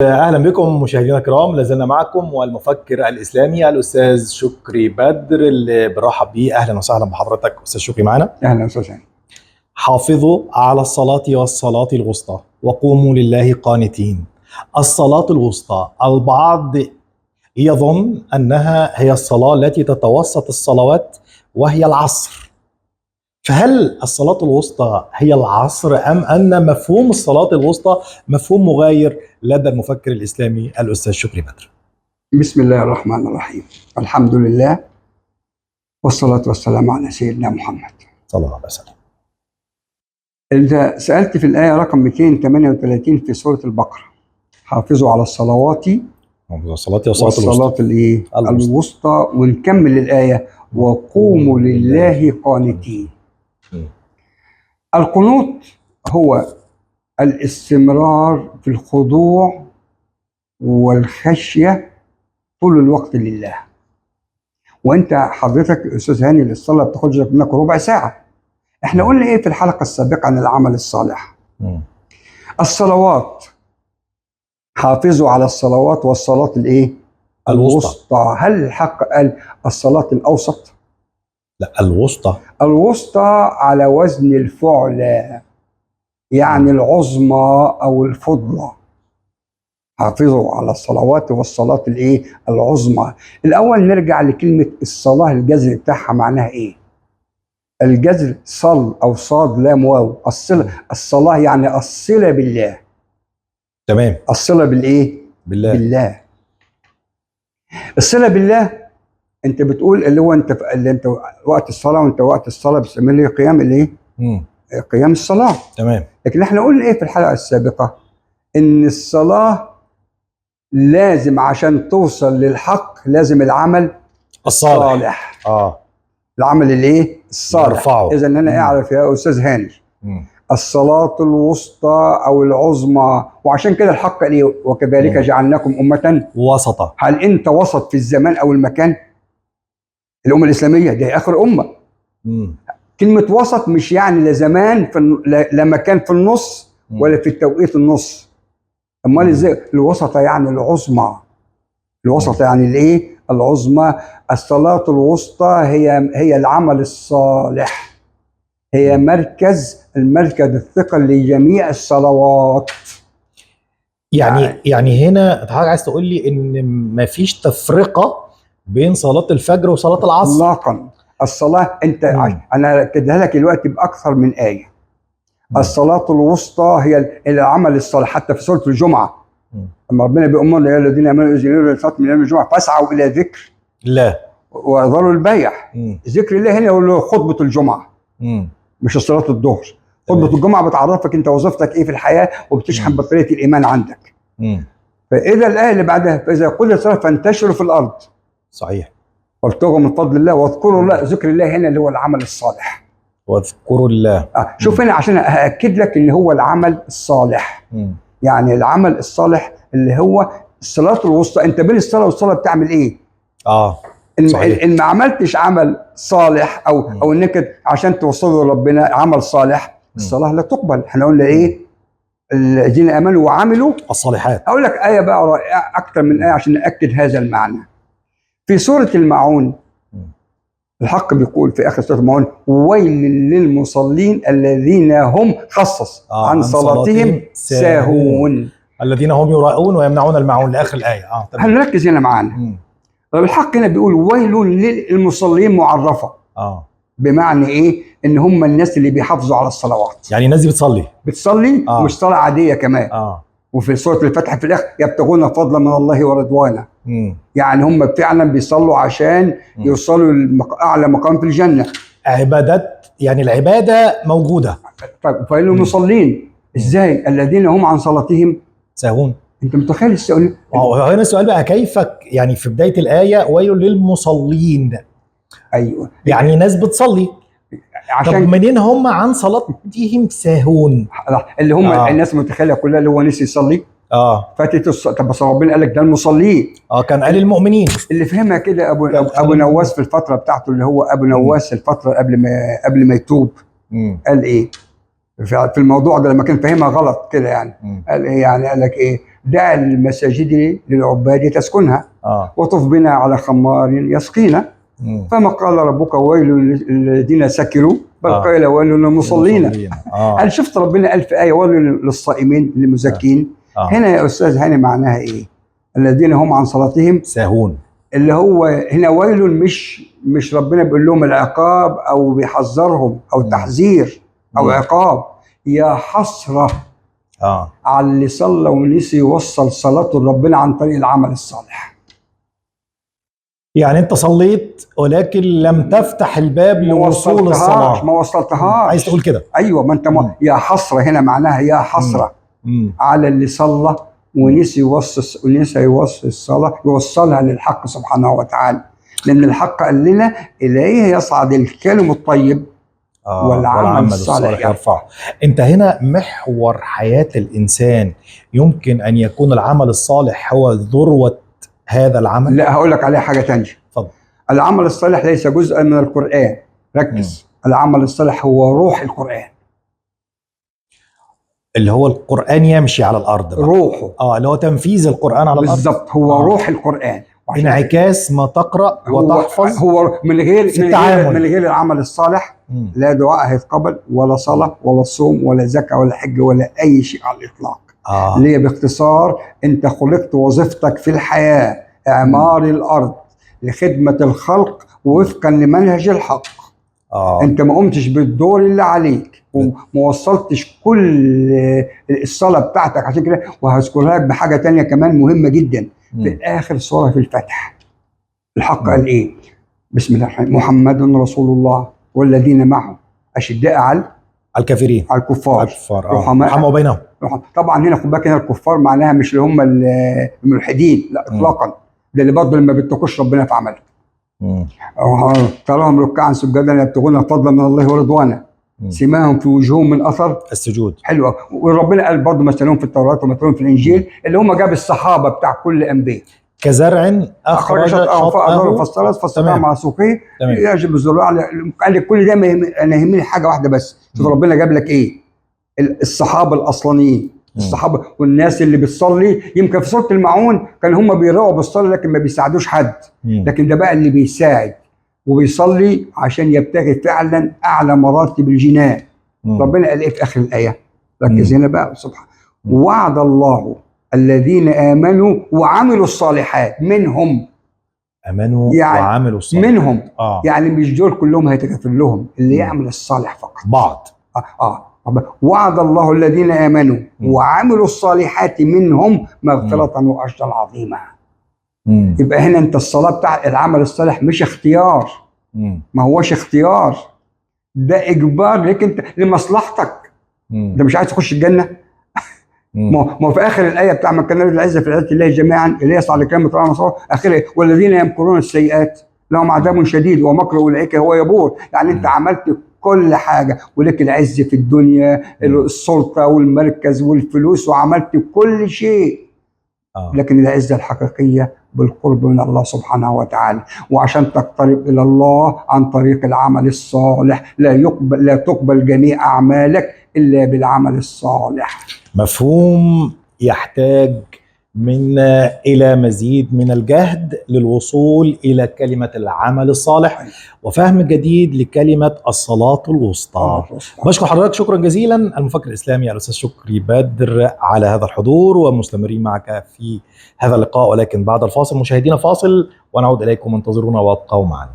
أهلا بكم مشاهدينا الكرام، لازلنا معكم والمفكر الإسلامي الأستاذ شكري بدر اللي برحب بيه. أهلا وسهلا بحضرتك أستاذ شكري معنا. اهلا وسهلا. حافظوا على الصلاة والصلاة الوسطى وقوموا لله قانتين. الصلاة الوسطى البعض يظن أنها هي الصلاة التي تتوسط الصلوات وهي العصر، فهل الصلاة الوسطى هي العصر أم أن مفهوم الصلاة الوسطى مفهوم مغاير لدى المفكر الإسلامي الأستاذ شكري بدر؟ بسم الله الرحمن الرحيم. الحمد لله والصلاة والسلام على سيدنا محمد صلى الله عليه وسلم. إذا سألت في الآية رقم 238 في سورة البقرة، حافظوا على الصلوات والصلاة والصلاة الوسطى، ونكمل الآية وقوموا لله قانتين. القنوت هو الاستمرار في الخضوع والخشية طول الوقت لله. وانت حضرتك استاذ هاني الصلاه بتاخد منك ربع ساعه. احنا قلنا ايه في الحلقه السابقه عن العمل الصالح؟ الصلوات، حافظوا على الصلوات والصلاه الايه؟ الوسطى. هل الحق قال الصلاه الاوسط؟ لا، الوسطى. الوسطى على وزن الفعلى، يعني العظمى او الفضلى. حافظوا على الصلوات والصلاة الايه؟ العظمى. الأول نرجع لكلمة الصلاة، الجذر بتاعها معناها إيه؟ الجذر صل أو صاد لام واو، الصلاة يعني الصلة بالله. تمام. الصلة بالإيه؟ بالله. الصلة بالله أنت بتقول اللي أنت وقت الصلاة، وأنت وقت الصلاة بتسمي لي قيام الإيه؟ قيام الصلاة. تمام. لكن إحنا قلنا إيه في الحلقة السابقة؟ إن الصلاة لازم عشان توصل للحق لازم العمل الصالح. العمل الايه؟ الصالح. اذا انا اعرف يا استاذ هاني الصلاة الوسطى او العظمى، وعشان كده الحق قال ايه؟ وكذلك جعلناكم أمة وسطا. هل انت وسط في الزمان او المكان؟ الأمة الإسلامية دي اخر أمة. كلمة وسط مش يعني لا زمان لا مكان في النص ولا في التوقيت النص. امال ازاي؟ الوسطى يعني العظمى. الوسطى يعني الايه؟ العظمى. الصلاة الوسطى هي العمل الصالح، هي المركز الثقل لجميع الصلوات. يعني هنا حضرتك عايز تقول لي ان مفيش تفرقة بين صلاة الفجر وصلاة العصر؟ اطلاقا. الصلاة انا كدها لك دلوقتي باكثر من آية. الصلاة الوسطى هي العمل الصالح. حتى في سورة الجمعة لما ربنا بيأمرنا يا الذين آمنوا إذا للصلاة من يوم الجمعة فاسعوا إلى ذكر الله وذروا البيع. ذكر الله هنا يقول خطبة الجمعة، مش صلاة الظهر. خطبة الجمعة بتعرفك أنت وظيفتك إيه في الحياة، وبتشحن بطارية الإيمان عندك. فإذا الآية اللي بعدها فإذا قضيت الصلاة فانتشروا في الأرض. صحيح. وابتغوا من فضل الله واذكروا الله. ذكر الله هنا اللي هو العمل الصالح. واذكروا الله. شوف هنا عشان أأكد لك إن هو العمل الصالح. يعني العمل الصالح اللي هو الصلاة الوسطى. أنت بين الصلاة والصلاة بتعمل إيه؟ إن ما عملتش عمل صالح أو إنك عشان توصلوا لربنا عمل صالح، الصلاة لا تقبل. إحنا قلنا إيه؟ الذين آمنوا وعملوا الصالحات. أقول لك آية بقى رائعة أكثر من آية عشان نأكد هذا المعنى. في سورة الماعون الحق بيقول في آخر سورة الماعون ويل للمصلين الذين هم عن صلاتهم ساهون، الذين هم يراءون ويمنعون الماعون لآخر الآية. هنركز هنا معانا. طب الحق هنا بيقول ويل للمصلين معرفة. بمعنى ايه؟ ان هم الناس اللي بيحافظوا على الصلوات. يعني الناس دي بتصلي مش صلاة عادية كمان. وفي سورة الفتح في الآخر يبتغون فضلا من الله ورضوانا. يعني هم فعلا بيصلوا عشان يوصلوا لأعلى مقام في الجنة. عبادات، يعني العبادة موجودة. فإنهم المصلين ازاي؟ الذين هم عن صلاتهم ساهون. انت متخيل السؤال؟ هنا السؤال بقى كيف يعني في بداية الآية ويل للمصلين. ايوه، يعني ناس بتصلي عشان طب منين هم عن صلاتهم ساهون؟ اللي هم الناس متخيله كلها اللي هو نسي يصلي. فاتت طب بس ربنا قال لك ده المصلين. كان قال المؤمنين. اللي فهمها كده ابو نواس في الفتره بتاعته، اللي هو ابو نواس الفتره قبل ما يتوب. قال ايه في الموضوع ده لما كان فاهمها غلط كده؟ يعني قال ايه؟ يعني قال لك ايه؟ دع المساجد للعباد تسكنها وطف بنا على خمار يسقينا. فما قال ربك ويل للذين سكروا بل قال ويل للمصلين. هل شفت ربنا قال في آية ويل للصائمين للمزكين؟ هنا يا أستاذ هاني معناها إيه؟ الذين هم عن صلاتهم ساهون. اللي هو هنا ويل مش ربنا بيقول لهم العقاب أو بيحذرهم أو تحذير أو عقاب. يا حسرة على اللي صلى ونسي يوصل صلاته لربنا عن طريق العمل الصالح. يعني انت صليت ولكن لم تفتح الباب لوصول الصلاة. ما وصلتهاش. عايز تقول كده؟ ايوه، ما انت يا حسرة هنا معناها يا حسرة على اللي صلى ونسي يوصل الصلاة يوصلها للحق سبحانه وتعالى. لان الحق قال لنا اليه يصعد الكلم الطيب والعمل الصالح يرفعه. انت هنا محور حياة الانسان يمكن ان يكون العمل الصالح هو ذروة هذا العمل. لا، هقول لك عليه حاجة تانية. اتفضل. العمل الصالح ليس جزءا من القرآن، ركز. العمل الصالح هو روح القرآن، اللي هو القرآن يمشي على الأرض بقى. روحه اللي هو تنفيذ القرآن على الأرض بالضبط. هو روح القرآن، انعكاس ما تقرأ وتحفظ. هو من غير العمل الصالح لا دعاء هيتقبل ولا صلاة ولا صوم ولا زكاة ولا حج ولا أي شيء على الإطلاق. اللي هي باختصار أنت خلقت وظيفتك في الحياة إعمار الأرض لخدمة الخلق وفقا لمنهج الحق. أنت ما قمتش بالدور اللي عليك وما وصلتش كل الصلاة بتاعتك. عشان كده وهذكرها لك بحاجة تانية كمان مهمة جدا. في آخر سورة في الفتح الحق قال إيه؟ بسم الله الرحمن الرحيم. محمد رسول الله والذين معه أشداء على الكافرين على الكفار رحماء بينهم. طبعا هنا خد بالك، هنا الكفار معناها مش اللي هم الملحدين، لا اطلاقا. ده اللي برضه لما بيتقوش ربنا في عمله. تراهم ركعا سجدا يبتغون فضلا من الله ورضوانا سماهم في وجوههم من اثر السجود. حلو. وربنا قال برضه مثلهم في التوراه ومثلهم في الانجيل اللي هم جاب الصحابه بتاع كل انبياء. كزرع اخرج شطأه فاستقام على سوقه يعجب الزراع. قال لك كل ده انا يهمني حاجه واحده بس. شوف ربنا جاب لك ايه؟ الصحابه الاصليين، الصحابه والناس اللي بتصلي. يمكن في سوره الماعون كان هم بيراقبوا بالصلاه لكن ما بيساعدوش حد. لكن ده بقى اللي بيساعد وبيصلي عشان يبتغي فعلا اعلى مراتب الجنان. ربنا قال ايه في اخر الايه؟ ركز هنا بقى. سبحان وعد الله الذين آمنوا وعملوا الصالحات منهم. آمنوا يعني وعملوا الصالحات منهم. يعني مش دول كلهم هيتغفر لهم، اللي يعمل الصالح فقط. بعض. وعد الله الذين آمنوا وعملوا الصالحات منهم مغفرة وأجرا عظيما. يبقى هنا انت الصلاة بتاع العمل الصالح مش اختيار. ما هوش اختيار، ده إجبار لك انت لمصلحتك. انت مش عايز تخش الجنة؟ ما في اخر الايه بتاع من كان يريد العزه في عزه الله جميعا اللي يسعى لكلمه ربنا مصر اخره والذين يمكرون السيئات لهم عذاب شديد ومكر اولئك هو يبور. يعني انت عملت كل حاجه ولك العز في الدنيا، السلطه والمركز والفلوس، وعملت كل شيء. لكن العزه الحقيقيه بالقرب من الله سبحانه وتعالى. وعشان تقترب الى الله عن طريق العمل الصالح لا تقبل جميع اعمالك الا بالعمل الصالح. مفهوم يحتاج منا إلى مزيد من الجهد للوصول إلى كلمة العمل الصالح وفهم جديد لكلمة الصلاة الوسطى. بشكر حضرتك شكرا جزيلا المفكر الإسلامي الأستاذ شكري بدر على هذا الحضور، ومستمرين معك في هذا اللقاء ولكن بعد الفاصل. مشاهدينا فاصل ونعود إليكم، انتظرونا وابقوا معنا.